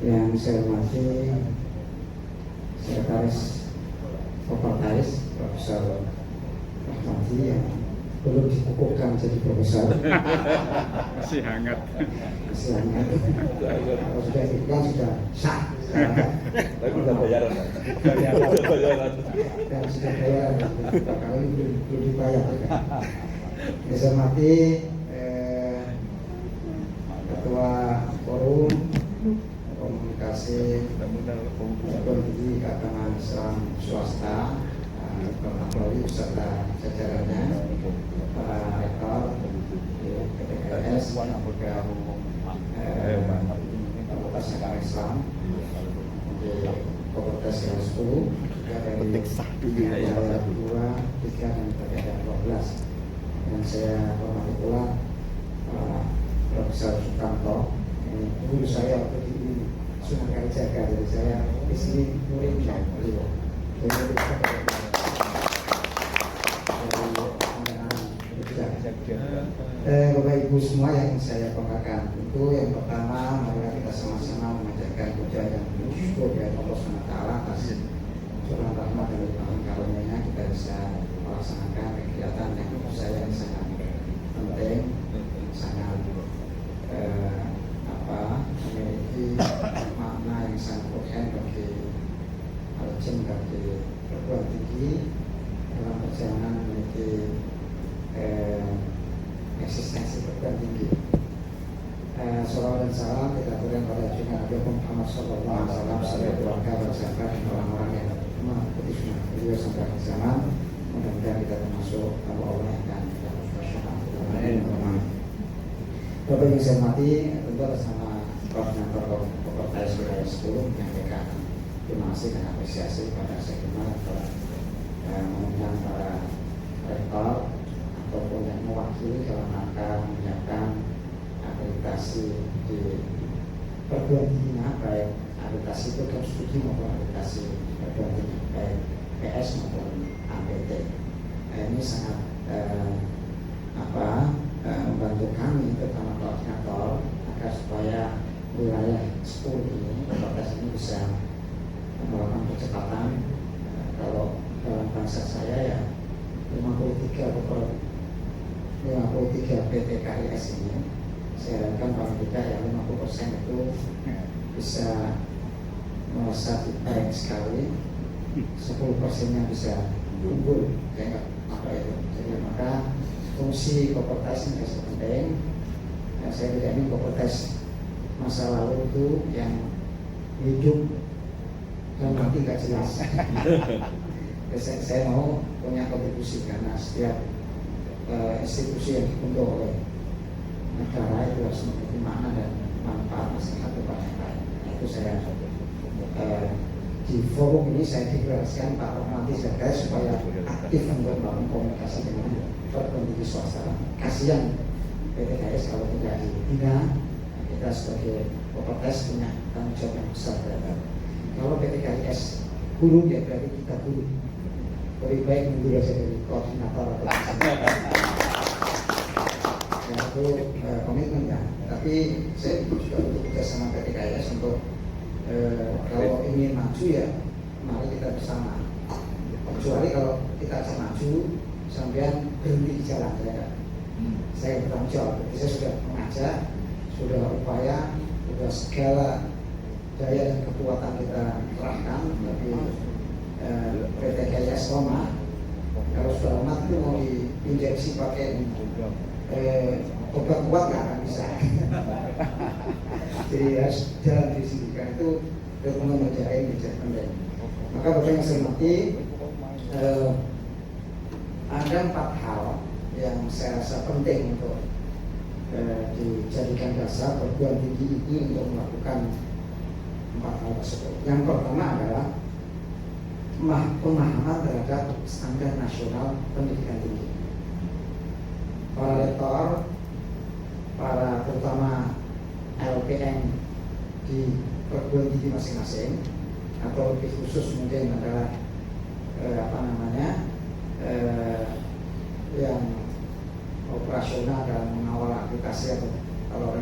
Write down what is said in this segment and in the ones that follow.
Yang saya hormati Sekretaris Fakultas Profesor Rahmadi yang belum dikukuhkan jadi profesor. Masih hangat. Masih hangat. Kalau sudah dikukuhkan sudah sah. Tapi sudah bayaran. Dan sudah bayaran. Kalau ini belum dibayar. Yang saya hormati Ketua Forum Komunikasi Perguruan Tinggi Keagamaan Islam Swasta Kapolri beserta jajarannya, para rektor PTKS, Fakultas Agama Islam di Fakultas yang 10, juga dari 2, 3, dan 12. Dan saya hormati pula Profesor Sukanto, guru saya waktu di Sunan Kalijaga, jadi saya di sini muridnya beliau. Bapak Ibu semua yang saya banggakan, tentu yang pertama mari kita sama-sama mengajarkan puja dan bersyukur kepada Allah SWT atas curah rahmat dan limpahan karunia kita bisa melaksanakan kegiatan yang menurut saya sangat penting, sangat memiliki makna yang sangat urgen bagi Aljem, bagi perguruan tinggi dalam perjalanan memiliki eksistensi perguruan tinggi. Salawat dan salam kita berikan pada junjungan Nabi Muhammad SAW, serta keluarga, sahabat, dan orang-orang yang mengikuti sunnah beliau sampai akhir zaman. Mudah-mudahan kita termasuk Allah yang akan kita bersyukur. Bapak yang saya hormati, tentu atas nama Koordinator Fakultas Wilayah 10 menyampaikan terima kasih dan apresiasi pada saya kenal telah mengundang para rektor ataupun yang mewakili dalam rangka menyiapkan akreditasi di perguruan tinggi, baik akreditasi program studi maupun akreditasi perguruan tinggi, baik PS maupun APT. Ini sangat membantu kami, terutama koordinator, agar supaya wilayah 10 ini, fakultas ini bisa melakukan percepatan. Kalau dalam bahasa saya ya 53 PTKIS ini, saya harapkan paling tidak ya 50% itu bisa melesat baik sekali, 10%-nya bisa unggul, ya enggak apa itu. Jadi maka fungsi fakultas ini sangat penting. Saya tidak ingin fakultas masa lalu itu yang hidup dan mati nggak jelas. Saya mau punya kontribusi karena setiap institusi yang dibentuk oleh negara itu harus memiliki makna dan manfaat masyarakat kepada yang lain. Itu saya di forum ini saya deklarasikan Pak Rahmadi Zakai supaya aktif untuk membangun komunikasi dengan perguruan tinggi swasta. Kasihan PTKS kalau tidak dibina, kita sebagai fakultas punya tanggung jawab yang besar terhadap. Kalau PTKS guru ya berarti kita guru. Lebih baik mundur saja dari koordinator atau ya itu komitmen ya. Tapi saya juga untuk bekerjasama PTKS untuk kalau ingin maju ya mari kita bersama. Kecuali kalau kita bisa maju sampai berhenti di jalan saya bertanggung jawab. Jadi saya sudah mengajak, sudah upaya, sudah segala daya dan kekuatan kita kerahkan bagi PTKIS Roma. Kalau sudah amat itu mau diinjeksi pakai obat kuat nggak akan bisa. Jadi harus jalan di sini. Karena itu dokumen menjaga ini menjadi penting. Maka Bapak yang saya hormati, ada 4 hal yang saya rasa penting untuk dijadikan dasar perguruan tinggi ini untuk melakukan 4 hal tersebut. Yang pertama adalah pemahaman terhadap standar nasional pendidikan tinggi. Para rektor, para terutama LPN di perguruan tinggi masing-masing, atau lebih khusus mungkin adalah yang operasional dalam mengawal akreditasi, atau kalau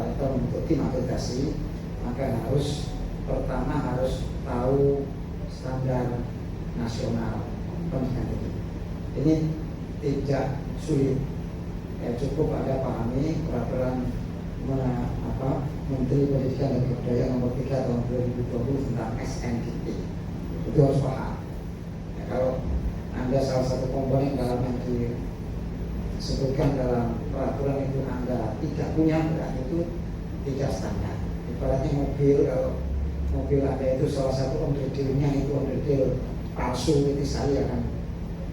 rektor membentuk tim akreditasi, maka pertama harus tahu standar nasional pendidikan tinggi. Ini tidak sulit, cukup ada pahami peraturan Menteri Pendidikan dan Kebudayaan nomor 3 tahun 2020 tentang SNDP. Itu harus paham. Ya, kalau Anda salah satu komponen dalam yang disebutkan dalam peraturan itu Anda tidak punya, berarti itu tidak standar. Ibaratnya mobil, kalau mobil Anda itu salah satu onderdilnya itu onderdil palsu, itu saya akan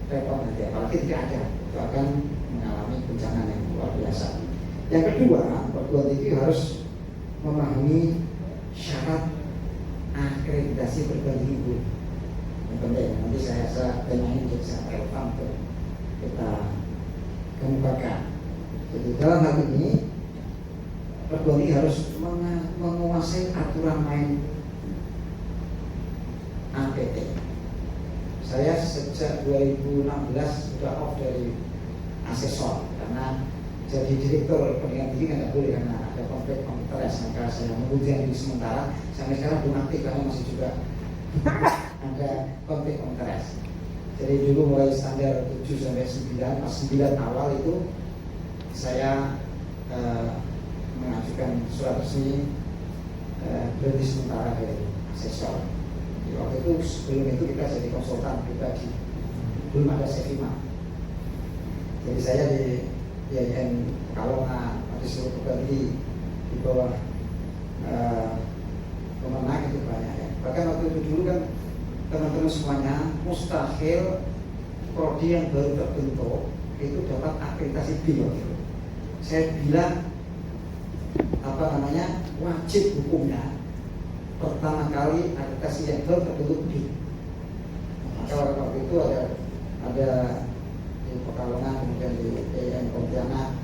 repot nanti. Apalagi tidak ada, itu akan mengalami guncangan yang luar biasa. Yang kedua, perguruan tinggi harus memahami syarat akreditasi perguruan tinggi. Yang penting, nanti saya tema ini bisa relevan untuk kita kemukakan. Jadi dalam hal ini perguruan tinggi harus menguasai aturan main APT. Saya sejak 2016 sudah off dari asesor karena jadi direktur pendidikan tinggi kan tidak boleh karena ada konflik interest, maka saya mengundur diri sementara. Sampai sekarang belum aktif karena masih juga ada konflik interest. Jadi dulu mulai standar 7 sampai 9, pas 9 awal itu saya mengajukan surat resmi berhenti sementara dari asesor. Di waktu itu sebelum itu kita jadi konsultan pribadi, belum ada SEVIMA. Jadi saya di IAIN Pekalongan, di seluruh perguruan di bawah pemenang itu banyak ya. Bahkan waktu itu dulu kan teman-teman semuanya mustahil prodi yang baru terbentuk itu dapat akreditasi B. Saya bilang wajib hukumnya pertama kali akreditasi yang baru terbentuk B. Maka waktu itu ada di Pekalongan, kemudian di IAIN Pontianak.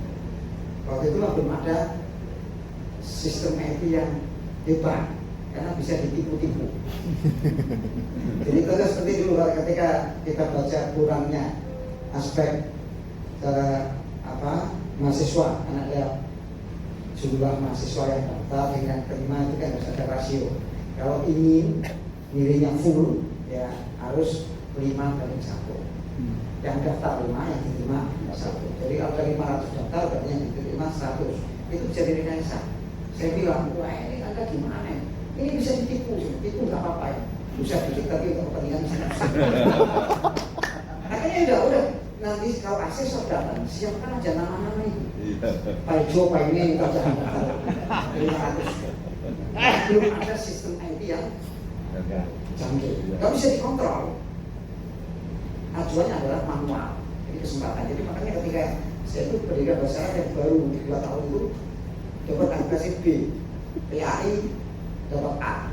Waktu itu belum ada sistem IT yang hebat karena bisa ditipu-tipu. Jadi terus seperti dulu ketika kita baca kurangnya aspek mahasiswa, karena ada jumlah mahasiswa yang daftar dengan terima itu kan harus ada rasio. Kalau ingin nilainya full ya harus 5/1. Yang daftar 5, yang diterima 1. Jadi kalau dari 500 daftar berarti yang diterima 100. Itu jadi rekayasa. Saya bilang, wah ini Anda gimana ya? Ini bisa ditipu, itu nggak apa-apa ya. Bisa dikit tapi untuk kepentingan saya. Akhirnya udah nanti kalau asesor datang siapkan aja nama-nama itu. Pak Jo, Pak ini kita jangan daftar 500. Belum ada sistem IT yang canggih. Nggak bisa dikontrol. Acuannya adalah manual, jadi kesempatan. Jadi makanya ketika saya itu pendidikan bahasa Arab yang baru 2 tahun itu dapat akreditasi B, PAI dapat A.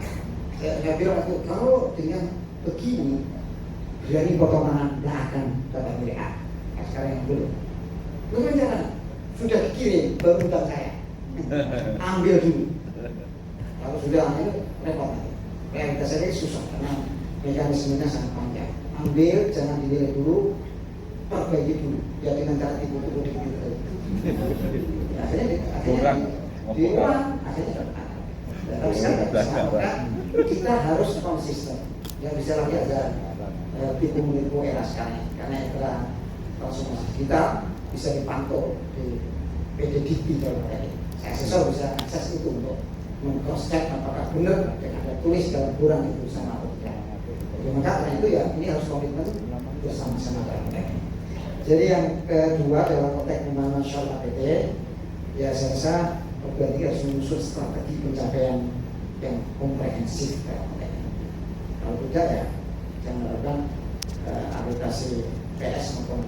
Saya bilang itu kalau dengan begini berani potongan tidak akan dapat nilai A. Nah, sekarang yang belum. Belum jangan sudah dikirim baru hutang saya, ambil dulu. Kalau sudah ambil repot nanti. Realitasnya susah karena mekanismenya sangat panjang. Ambil, jangan dinilai dulu, perbaiki dulu. Ya dengan cara tipu-tipu dikit tadi. Akhirnya diulang, akhirnya tapi sekarang kita harus konsisten. Ya bisa lagi ada tipu-tipu era sekarang karena era transformasi kita bisa dipantau di PDDP kalau tadi. Asesor bisa akses itu untuk meng-cross-check apakah benar dan ada tulis dalam kurang itu sama atau tidak. Jadi maka karena itu ya ini harus komitmen bersama-sama dalam konteks. Jadi yang kedua dalam konteks pembangunan nasional APT, ya saya rasa perguruan tinggi harus menyusun strategi pencapaian yang komprehensif dalam konteks ini. Kalau tidak ya jangan harapkan akreditasi PS maupun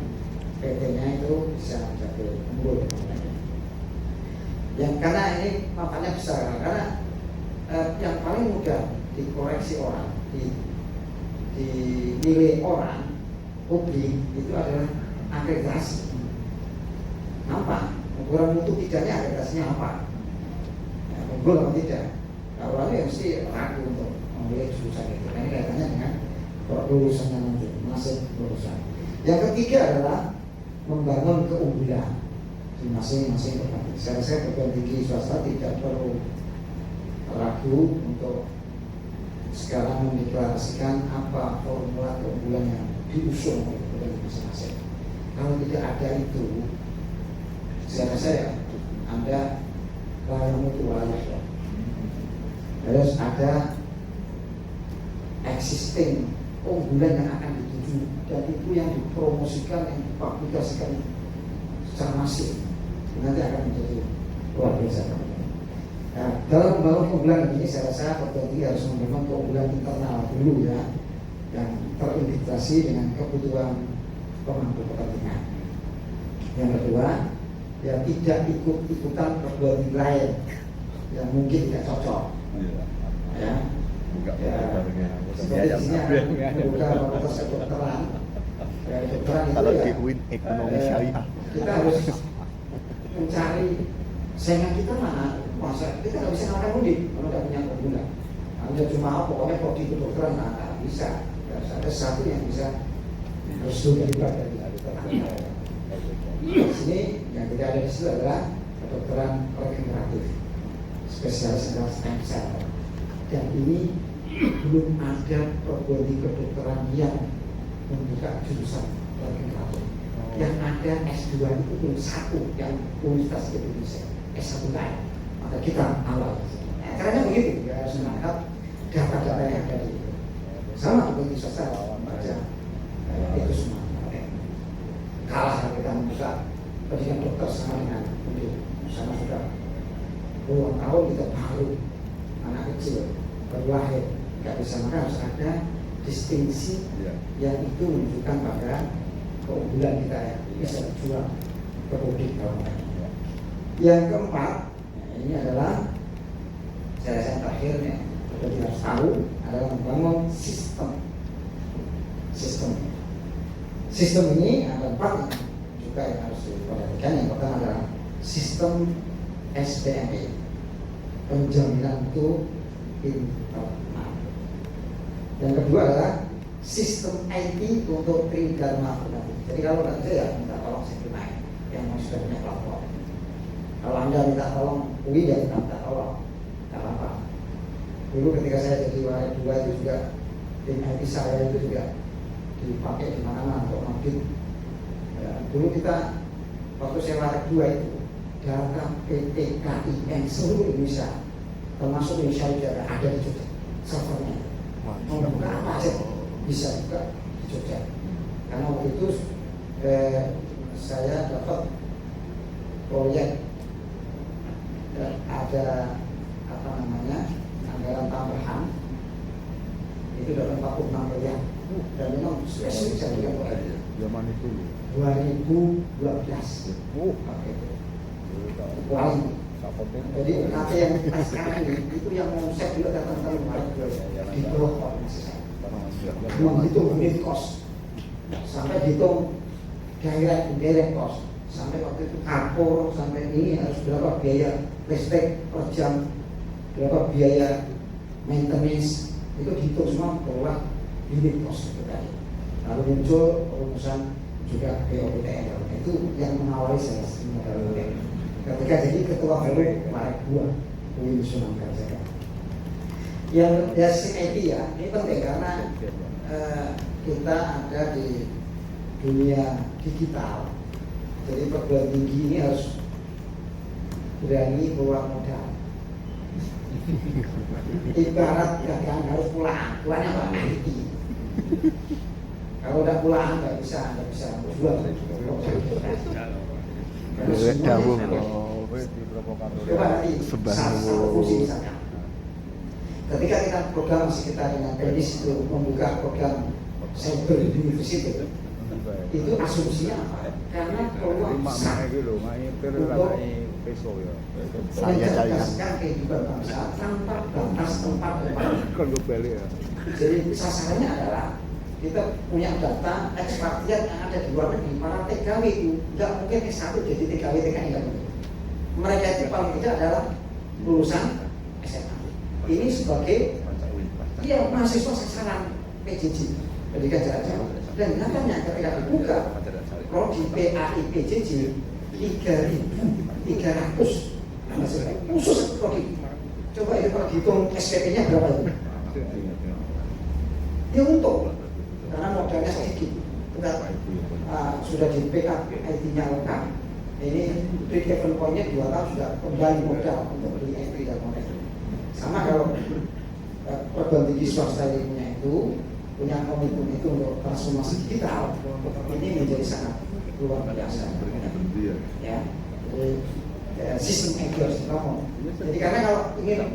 PT-nya itu bisa menjadi unggul. Yang karena ini manfaatnya besar karena yang paling mudah dikoreksi orang, dinilai orang publik itu adalah akreditasi. Apa? Ukuran mutu tidaknya akreditasinya apa? Ya, unggul atau tidak? Kalau orang yang mesti ragu untuk memilih jurusan itu. Ini kaitannya dengan lulusannya nanti, masih lulusan. Yang ketiga adalah membangun keunggulan di masing-masing perguruan tinggi. Saya rasa perguruan tinggi swasta tidak perlu ragu untuk sekarang mendeklarasikan apa formula keunggulan yang diusung oleh keunggulan masing-masing. Kalau tidak ada itu, saya rasa ya Anda layak itu layak ya. Harus ada existing keunggulan yang akan dituju, dan itu yang dipromosikan, yang dipublikasikan secara masif, nanti akan menjadi luar biasa. Nah, dalam membangun keunggulan ini saya rasa perguruan tinggi harus membangun keunggulan internal dulu ya, yang terintegrasi dengan kebutuhan pemangku kepentingan. Yang kedua, ya tidak ikut-ikutan perguruan tinggi lain yang mungkin tidak cocok. Ya, seperti di sini membuka fakultas kedokteran. Kedokteran itu Kalau ya, di UIN ekonomi syariah, kita harus mencari saingan kita mana. Masa kita nggak bisa ngalahkan mudik kalau nggak punya keunggulan. Hanya cuma pokoknya prodi kedokteran nggak bisa. Harus ada satu yang bisa harus juga dari di sini yang tidak ada di situ adalah kedokteran regeneratif, spesialis adalah stem cell. Dan ini belum ada perguruan tinggi kedokteran yang membuka jurusan regeneratif. Yang ada S2 itu belum satu yang Universitas Indonesia, S1 lain. Maka kita awal. Caranya begitu, ya harus menangkap data-data yang ada di sama seperti swasta baca itu semua. Kalah kalau kita membuka pendidikan dokter sama dengan sama sudah puluhan tahun kita baru anak kecil baru lahir nggak bisa, maka harus ada distingsi yang itu menunjukkan pada keunggulan kita yang bisa dijual ke publik. Yang keempat, ini adalah saya rasa terakhirnya kita harus tahu adalah membangun sistem ini ada 4 juga yang harus diperhatikan. Yang pertama adalah sistem SDME, penjaminan mutu internal. Yang kedua adalah sistem IT untuk tridharma fundamental. Jadi kalau nanti saya minta tolong saya yang sudah punya platform. Kalau Anda minta tolong UI ya kita minta tolong, nggak apa-apa. Dulu ketika saya jadi warid 2 itu juga tim IT saya itu juga dipakai di mana-mana untuk audit. Ya, dulu kita waktu saya warid 2 itu data PT KIN seluruh Indonesia termasuk Indonesia juga ada di Jogja servernya. Mau buka apa aja bisa buka di Jogja. Karena waktu itu saya dapat proyek dan ada anggaran tambahan itu dapat 46 miliar dan memang spesifik saya bilang zaman itu 2012 pakai itu paling. Jadi UKT yang kita sekarang ini itu yang omset juga datang ke luar di bawah koordinasi saya. Menghitung unit cost sampai hitung direct cost sampai waktu itu kapur sampai ini harus berapa biaya listrik per jam, berapa biaya maintenance, itu dihitung semua bahwa unit cost itu tadi. Lalu muncul rumusan juga BOPTN, itu yang mengawali saya sebenarnya ketika jadi ketua baru Maret 2 UI Sunan Kalijaga. Yang dari IT ya ini penting karena kita ada di dunia digital. Jadi perguruan tinggi ini harus berani keluar modal. Ibarat dagang harus pulang, pulangnya apa? IT. Kalau udah pulang nggak bisa jual. Satu fungsi misalnya. Ketika kita program masih kita dengan teknis itu membuka program cyber university, itu asumsinya apa? Karena peluang besar untuk mencerdaskan kehidupan bangsa tanpa batas tempat. Jadi sasarannya adalah kita punya data ekspatriat yang ada di luar negeri. Para TKW itu nggak mungkin S1 jadi TKW TKI nggak mungkin. Mereka itu paling tidak adalah lulusan SMA. Ini sebagai mahasiswa sasaran PJJ pendidikan jarak jauh. Dan nyatanya ketika dibuka prodi PAI PJJ 3.300 khusus prodi Coba itu kalau dihitung SPP-nya berapa itu? Ya untung, karena modalnya sedikit. Kita sudah di backup IT-nya lengkap. Ini break even point-nya 2 tahun sudah kembali modal untuk beli IT dan model. Sama kalau perguruan tinggi swasta punya itu, punya komitmen itu untuk transformasi digital, ini menjadi sangat luar biasa. Ya, sistem IT harus dibangun. Jadi karena kalau ingin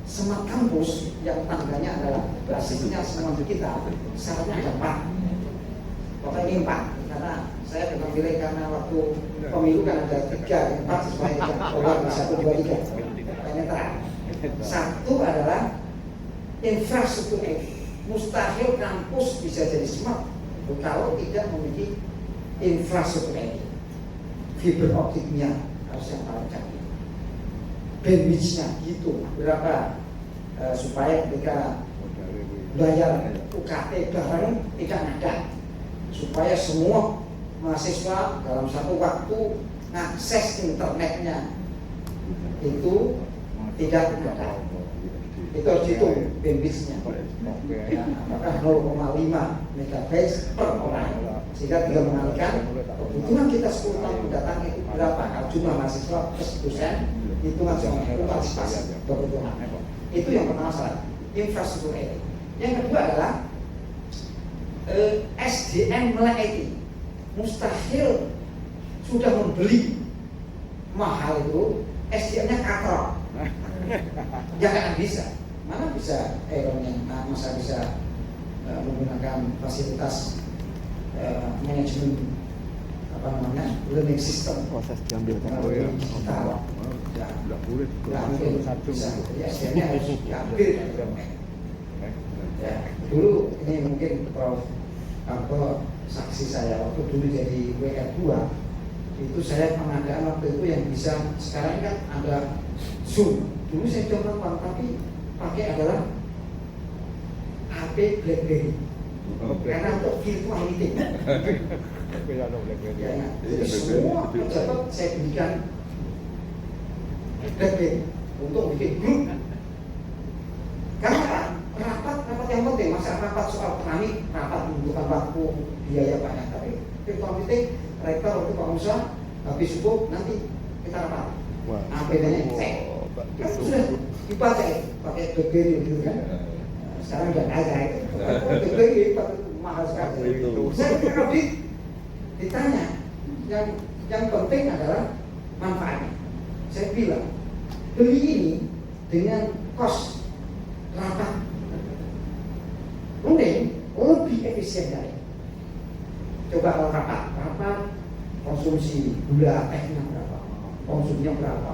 smart kampus yang tangganya adalah basisnya semua digital, syaratnya ada 4. Pokoknya ini 4. Karena saya memang pilih karena waktu pemilu kan ada 3, 4 supaya tidak keluar di 1, 2, 3. Makanya terang. 1 adalah infrastruktur IT. Mustahil kampus bisa jadi smart kalau tidak memiliki infrastruktur IT. Fiber optiknya harus yang paling canggih. Bandwidth-nya gitu berapa supaya ketika bayar UKT bareng tidak ada, supaya semua mahasiswa dalam satu waktu mengakses internetnya itu tidak ada. Itu harus dihitung bandwidth-nya. Ya, apakah 0,5 MB per orang, sehingga tidak mengalihkan kebutuhan kita 10 tahun mendatang itu berapa. Kalau jumlah mahasiswa plus dosen, hitungan semuanya itu partisipasi kebutuhan. Itu yang pertama salah, infrastruktur IT. Yang kedua adalah SDM melek IT. Mustahil sudah membeli mahal itu SDM-nya katrok. Ya nggak bisa. Mana bisa masa bisa menggunakan fasilitas manajemen learning system Proses diambil digital. Tidak boleh. Nggak bisa. Ya SDM-nya harus diambil. Ya, dulu ini mungkin Prof. Arto saksi saya waktu dulu jadi WR2 itu saya pengadaan waktu itu yang bisa, sekarang kan ada Zoom. Dulu saya coba nonton tapi pakai adalah HP BlackBerry karena untuk virtual meeting. Ya, jadi semua pejabat saya berikan BlackBerry untuk bikin grup. Karena rapat yang penting, masa rapat soal keramik, rapat membutuhkan waktu, biaya banyak. Tapi virtual meeting, rektor waktu Pak Musa habis subuh nanti kita rapat. APD-nya cek. Kan sudah dibaca ya, pakai BlackBerry gitu kan. Sekarang udah ada itu. BlackBerry mahal sekali. Saya kalau ditanya, yang penting adalah manfaatnya. Saya bilang, beli ini dengan kos rapat mending lebih efisien dari. Coba kalau rapat konsumsi gula tehnya berapa, konsumsinya berapa.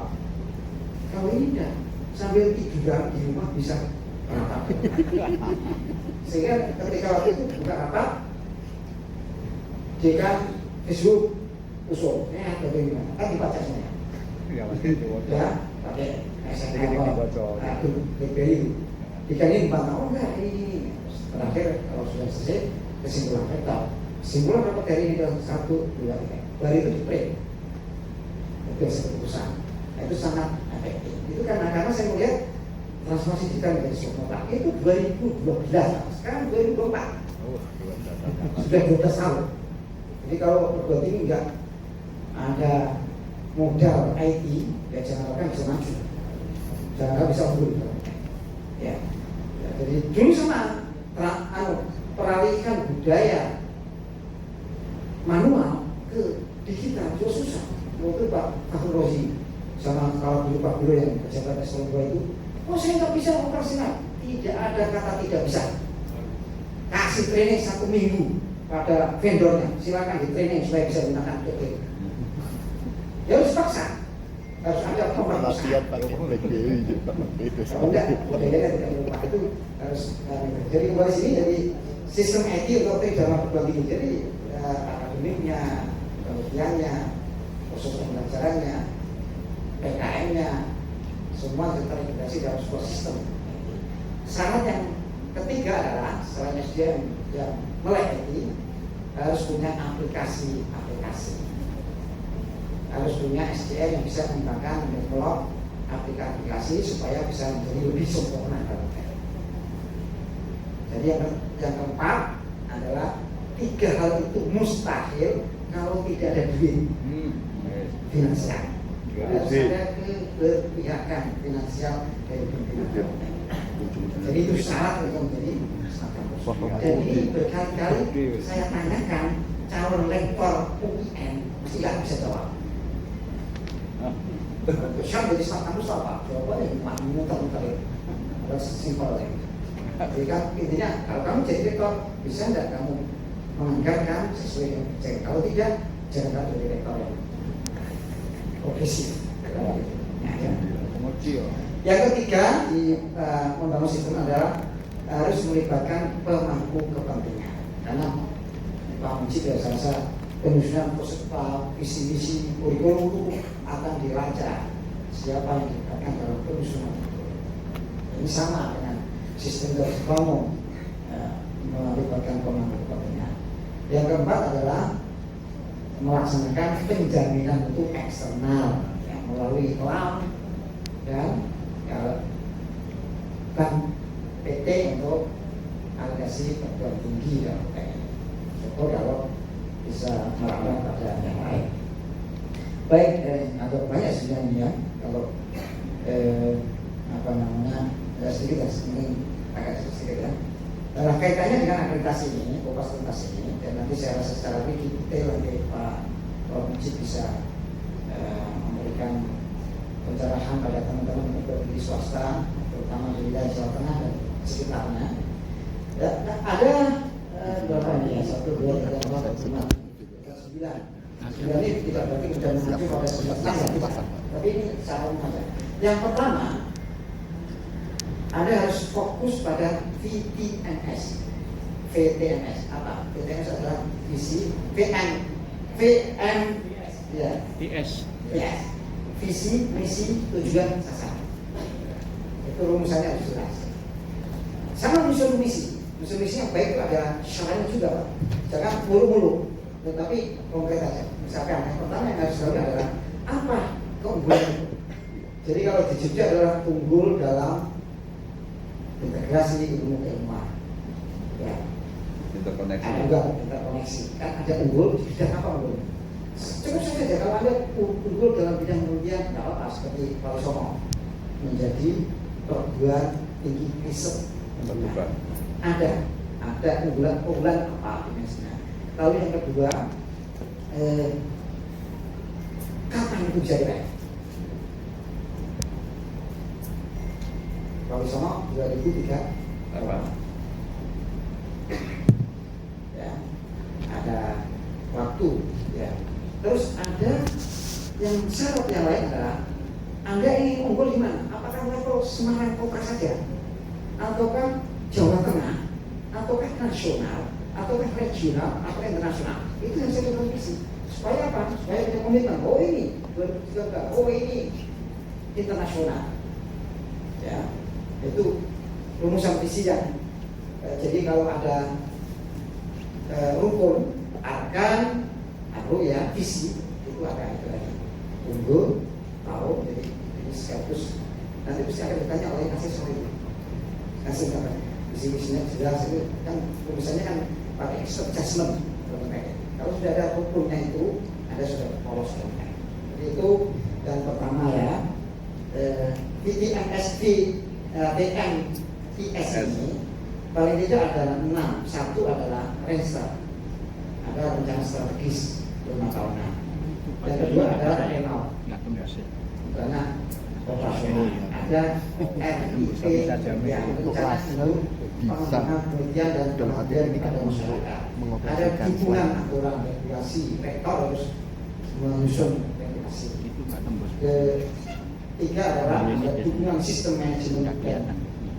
Kalau ini enggak, sambil tiduran di rumah bisa rapat. Sehingga ketika waktu itu buka rapat, jika Facebook usul, bagaimana? Kan dibaca semuanya. Ya, pakai SMS atau BlackBerry. Dikali dibantah, oh enggak ini. Terakhir kalau sudah selesai kesimpulan rektor. Kesimpulan rapat hari ini adalah 1, 2, 3. Dari itu di print. Itu keputusan. Nah, itu sangat efektif. Itu karena saya melihat transformasi digital menjadi sebuah itu 2012. Sekarang 2024. Sudah 12 tahun. Jadi kalau perguruan tinggi enggak ada modal IT, ya jangan harapkan bisa maju. Jangan harap bisa unggul. Ya. Jadi dulu sama peralihan budaya manual ke digital itu susah. Waktu Pak Fahrul Rozi sama kalau dulu Pak Guru yang pejabat eselon 2 itu, oh saya nggak bisa operasional. Tidak ada kata tidak bisa. Kasih training 1 minggu pada vendornya, silakan di training supaya bisa gunakan BlackBerry. Ya harus paksa. Harus ada latihan pakai BlackBerry juga itu kalau enggak, modelnya tidak lupa itu harus. Jadi kembali sini jadi sistem IT untuk dalam perguruan tinggi. Jadi akademiknya, penelitiannya, proses pembelajarannya, PKM-nya, semua terintegrasi dalam sebuah sistem. Syarat yang ketiga adalah selain SDM yang melek IT harus punya aplikasi. Harus punya SDM yang bisa mengembangkan develop aplikasi supaya bisa menjadi lebih sempurna. Jadi yang keempat adalah 3 hal itu mustahil kalau tidak ada duit finansial. Harus ada keberpihakan finansial dari pimpinan. Jadi itu syarat untuk menjadi ustadz. Jadi berkali-kali saya tanyakan calon lektor UIN mesti nggak bisa jawab. Saya jadi ustadz kampus apa? Jawabannya muter-muter. Harus simpel. Jadi kan intinya kalau kamu jadi rektor bisa nggak kamu menganggarkan sesuai dengan kerjaan? Kalau tidak, jangan jadi rektor yang progresif. Yang ketiga di membangun sistem adalah harus melibatkan pemangku kepentingan. Karena Pak Mujib ya saya penyusunan visi misi kurikulum itu akan dilacak siapa yang dilibatkan dalam penyusunan itu. Ini sama dengan sistem dari bangun melibatkan pemangku kepentingan. Yang keempat adalah melaksanakan penjaminan untuk eksternal yang melalui cloud dan bank PT untuk alegasi perguruan tinggi dan TNI. Contoh kalau bisa melakukan pada yang lain. Baik, agak banyak sebenarnya kalau sedikit agak sedikit ya. Nah, kaitannya dengan akreditasi ini, kopas akreditasi ini, dan nanti saya rasa secara lebih detail nanti Pak Mujib bisa memberikan pencerahan pada teman-teman yang bekerja di swasta, terutama di wilayah Jawa Tengah dan sekitarnya. Ya, ada berapa ini ya? 1, 2, 3, 4, 5, 9. 9 ini tidak berarti sudah mengacu pada 19 ya, tapi ini secara umum saja. Yang pertama, Anda harus fokus pada VTMS. VTMS apa? VTMS adalah visi VM ya. TS. Ya. Visi, misi, tujuan, sasaran. Itu rumusannya harus jelas. Sama misi misi yang baik itu ada syaratnya juga, Pak. Jangan mulu-mulu, tetapi konkret aja. Misalkan yang pertama yang harus dilakukan adalah apa keunggulan itu. Jadi kalau di Jogja adalah unggul dalam integrasi ilmu keilmuan. Ya. Interkoneksi. Ada juga interkoneksi. Kan ada unggul di bidang apa unggul? Cukup saja kalau Anda unggul dalam bidang penelitian, tidak apa seperti Pak Somo menjadi perguruan tinggi riset. Ada unggulan apa dimensinya. Lalu yang kedua, kapan itu bisa diraih? Pak Somo 2003 apa? Ya, ada waktu ya. Terus ada yang syarat yang lain adalah Anda ingin unggul di mana? Apakah level Semarang Kota saja? Ataukah Jawa Tengah? Ataukah nasional? Ataukah regional? Atau internasional? Itu yang saya visi. Supaya apa? Supaya kita komitmen. Oh ini 2013. Oh ini internasional. Ya, itu rumusan visi yang jadi kalau ada rukun arkan ya visi itu ada itu lagi unggul tahu jadi sekaligus nanti pasti akan ditanya oleh asesor itu apa visi-visinya jelas itu kan rumusannya kan pakai expert judgment kalau sudah ada rukunnya itu ada sudah polos kan jadi itu dan pertama ya VTMSV VMTS ini paling tidak ada 6. Satu adalah restart, ada rencana strategis 5 tahunan. Yang kedua adalah renal, karena operasional. Ada RIP yang rencana untuk pengembangan penelitian dan pengabdian kepada masyarakat. Ada dukungan aturan regulasi, rektor harus menyusun regulasi. Ketiga adalah ada dukungan sistem manajemen dan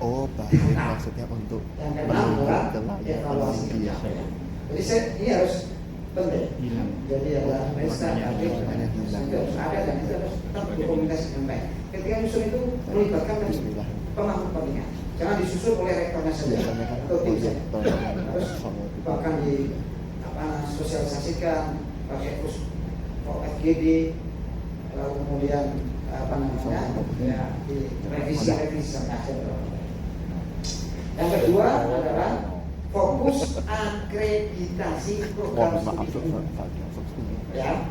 Oh, baik. Maksudnya untuk yang kedua adalah evaluasi kerja. Jadi ini harus penting. Jadi ada restart, harus ada dan itu harus tetap berkomunikasi dengan baik. Ketika nyusun itu melibatkan pemangku kepentingan. Jangan disusun oleh rektornya saja atau tim saja. Harus bahkan di sosialisasikan pakai FGD, lalu kemudian apa namanya ya di revisi sampai akhir. Yang kedua adalah fokus akreditasi program studi. Ya,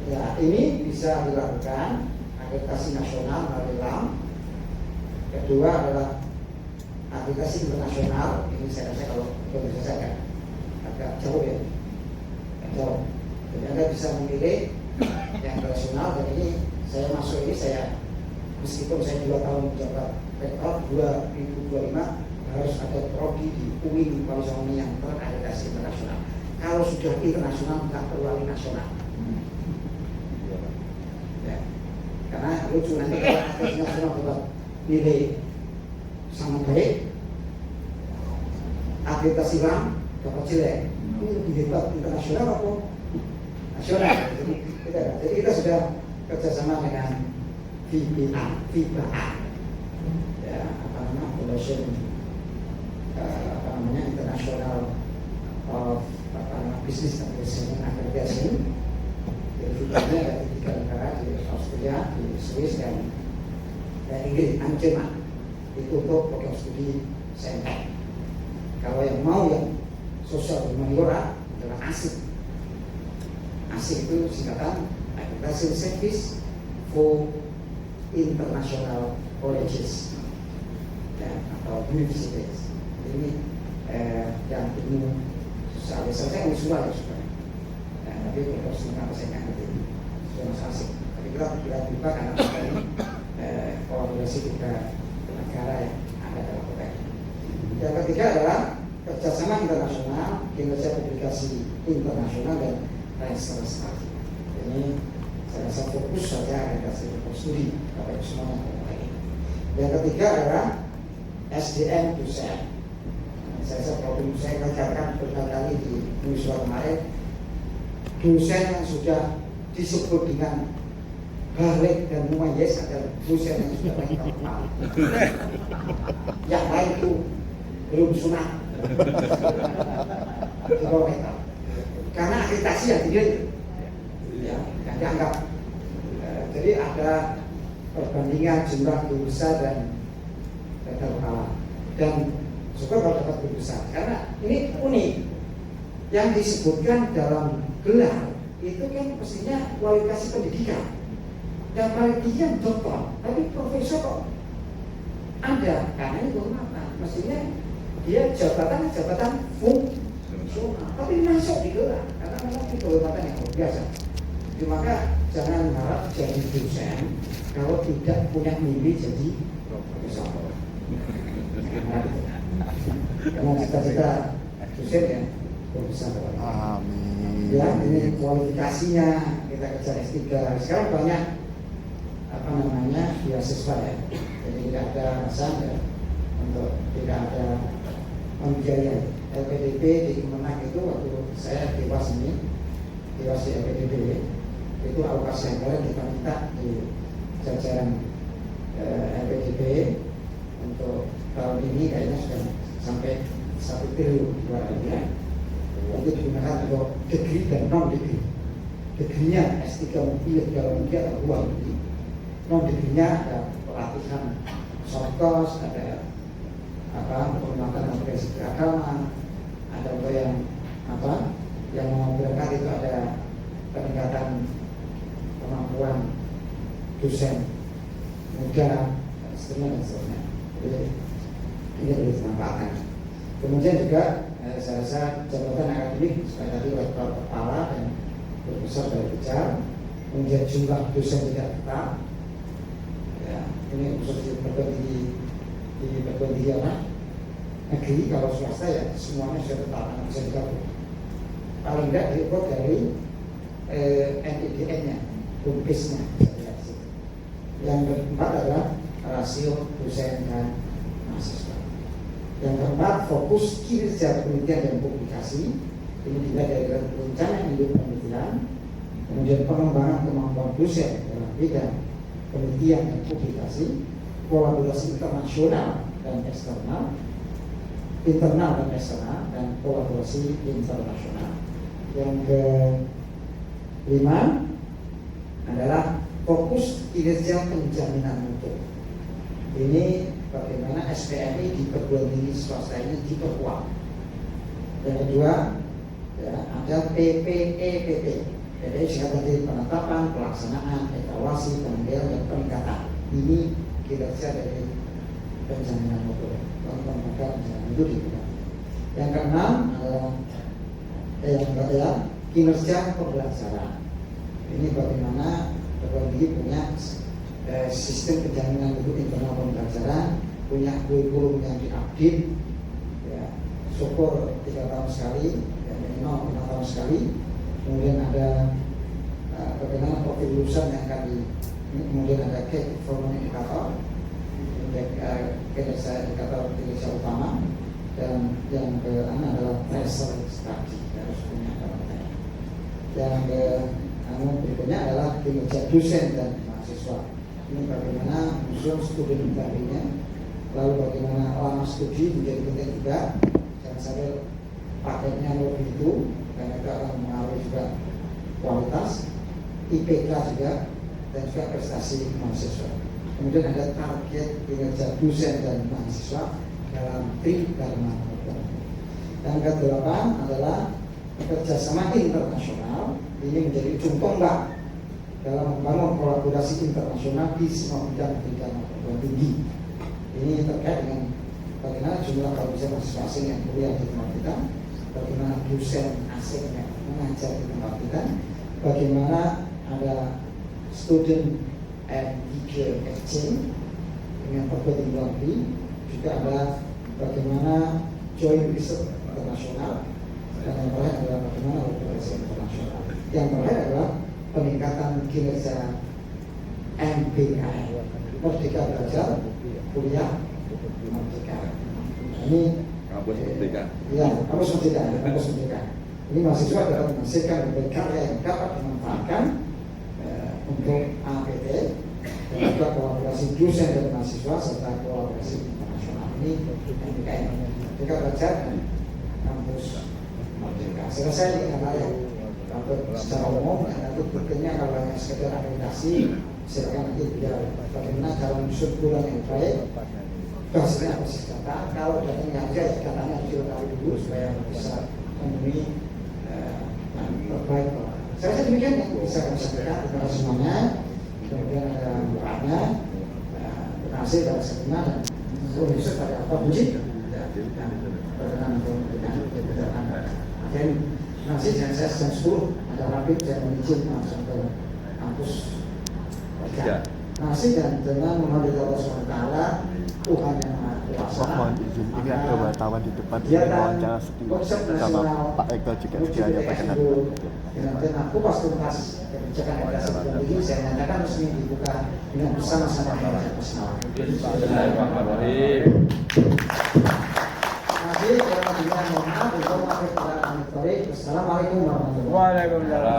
ya ini bisa dilakukan akreditasi nasional melalui LAM. Kedua adalah akreditasi internasional. Ini saya rasa kalau bisa saya agak jauh ya, jauh. Jadi Anda bisa memilih yang internasional. Dan ini saya masuk ini meskipun saya 2 tahun menjabat rektor 2025 harus ada prodi di UIN Palusoni yang terakreditasi internasional. Kalau sudah internasional nggak perlu lagi nasional. Ya. Karena lucu nanti kalau akreditasi nasional dapat nilai sama baik, akreditasi LAM dapat jelek. Ini lebih hebat internasional apa nasional? Jadi kita sudah kerjasama dengan FIBA, ya apa namanya, Foundation International of Business Accreditation. Jadi FIBA-nya ada di 3 negara, di Austria, di Swiss dan Inggris, Jerman. Itu untuk program studi saintek. Kalau yang mau yang sosial humaniora adalah ASIP. ASIP itu singkatan Accreditation Service for International Colleges, ya, atau universities. Ini yang ilmu sosial. Saya usul ya supaya. Tapi kalau semua saya nggak ngerti. Sudah mas ASIP. Tapi kita buka karena ini kolaborasi kita negara yang ada dalam kota ini. Yang ketiga adalah kerjasama internasional, kinerja publikasi internasional dan research. Ini saya rasa fokus saja akreditasi studi Bapak Ibu semua yang ini. Yang ketiga adalah SDM dosen. Saya rasa problem saya kerjakan berkali-kali di Indonesia kemarin, dosen yang sudah disebut dengan balik dan mumayyiz adalah dosen yang sudah lengkap. Yang lain itu belum sunat. Karena akreditasi yang tinggi, ya, yang dianggap. Jadi ada perbandingan jumlah guru besar dan rektor kepala. Dan syukur kalau dapat guru besar. Karena ini unik. Yang disebutkan dalam gelar itu kan mestinya kualifikasi pendidikan. Dan penelitian doktor, tapi profesor kok ada, karena itu kenapa? Mestinya dia jabatan fungsional, tapi masuk di gelar, karena memang itu jabatan yang luar biasa. Jadi maka jangan harap jadi dosen kalau tidak punya mimpi jadi profesor. Karena cita-cita dosen ya profesor. Amin. Ya ini kualifikasinya kita kejar S3. Sekarang banyak apa namanya beasiswa ya, jadi tidak ada alasan ya untuk tidak ada membiayai. LPDP di Kemenang itu waktu saya dewas di LPDP itu alokasi anggaran kita minta di jajaran LPDP untuk tahun ini kayaknya sudah sampai 1 triliun ya. Itu digunakan untuk degree dan non degree. Degree-nya S3 mungkin dalam negeri atau luar negeri. Non degree-nya ada pelatihan short course, ada pengembangan aplikasi keagamaan, ada yang yang memperolehkan itu ada peningkatan kemampuan dosen muda, seterusnya. Jadi ini perlu dimanfaatkan. Kemudian juga saya rasa jabatan akademik supaya tadi rektor kepala dan guru besar dari kejar, kemudian jumlah dosen tidak tetap. Ya, ini khusus di perguruan tinggi negeri. Kalau swasta ya semuanya sudah tetap, bisa digabung. Paling tidak diukur dari NIDN-nya, BUMPIS-nya. Yang keempat adalah rasio dosen dan mahasiswa. Yang keempat, fokus kinerja penelitian dan publikasi. Ini dilihat dari rencana induk penelitian, kemudian pengembangan kemampuan dosen dalam bidang penelitian dan publikasi, kolaborasi internasional dan eksternal, internal dan eksternal, dan kolaborasi internasional. Yang kelima, adalah fokus kinerja penjaminan mutu. Ini bagaimana SPMI di perguruan tinggi swasta ini diperkuat. Yang kedua, ya, ada PPEPP. Jadi sebagai penetapan, pelaksanaan, evaluasi, pengendalian, dan peningkatan. Ini kinerja dari penjaminan mutu. Lembaga penjaminan mutu di bidang. Yang keenam adalah kinerja pembelajaran. Ini bagaimana perguruan tinggi punya sistem penjaminan mutu internal pembelajaran, punya kurikulum yang diupdate, ya, syukur 3 tahun sekali, ya, minimal 5 tahun sekali. Kemudian ada bagaimana profil lulusan yang akan kemudian ada key performance indikator, kinerja indikator kinerja utama, dan yang ke-6 adalah tracer study, harus punya karakter. Yang berikutnya adalah kinerja dosen dan mahasiswa. Ini bagaimana museum studi pribadinya, lalu bagaimana lama studi menjadi penting juga, jangan sampai paketnya lebih itu, karena itu akan mengaruhi juga kualitas, IPK juga, dan juga prestasi mahasiswa. Kemudian ada target kinerja dosen dan mahasiswa dalam Tridharma. Yang ke-8 adalah kerjasama internasional. Ini menjadi contoh mbak dalam membangun kolaborasi internasional di semua bidang pendidikan perguruan tinggi. Ini terkait dengan bagaimana jumlah dosen mahasiswa asing yang kuliah di tempat kita, bagaimana dosen asing yang mengajar di tempat kita, bagaimana ada student and teacher exchange dengan perguruan tinggi luar negeri, juga ada bagaimana joint research internasional, dan yang terakhir adalah bagaimana kolaborasi internasional. Yang terakhir adalah peningkatan kinerja MBKM, Merdeka Belajar, Kuliah Merdeka. Ini Kampus Merdeka. Ya, kampus Merdeka, kampus Merdeka. Ini mahasiswa dapat menghasilkan berbagai karya yang dapat dimanfaatkan untuk APT dan juga kolaborasi dosen dan mahasiswa serta kolaborasi internasional. Ini MBKM, Merdeka Belajar dan kampus Merdeka. Selesai dengan hal secara umum, dan nanti berikutnya kalau hanya sekedar akreditasi, silakan nanti biar bagaimana cara menyusun bulan yang baik. Hasilnya apa sih data? Kalau datanya aja, datanya harus dilengkapi dulu supaya bisa memenuhi terbaik. Saya rasa demikian yang bisa kami sampaikan. Terima kasih semuanya. Kemudian ada doanya, terima kasih pada semua dan seluruh Indonesia pada apa puji dan berkenan untuk dengan dan terima kasih. Dan saya jam 10 ada rapid saya izin langsung ke kampus. Ya. Terima kasih dan dengan memohon Allah SWT, Tuhan yang Maha Kuasa. Mohon izin, ini ada wartawan di depan wawancara sama Pak Eko juga sekiranya berkenan. Dengan tema kupas tuntas kebijakan edukasi perguruan tinggi, saya nyatakan resmi dibuka dengan bersama-sama dengan bersama. Bismillahirrahmanirrahim. Terima kasih. Mohon maaf. Assalamualaikum warahmatullahi wabarakatuh. Waalaikumsalam.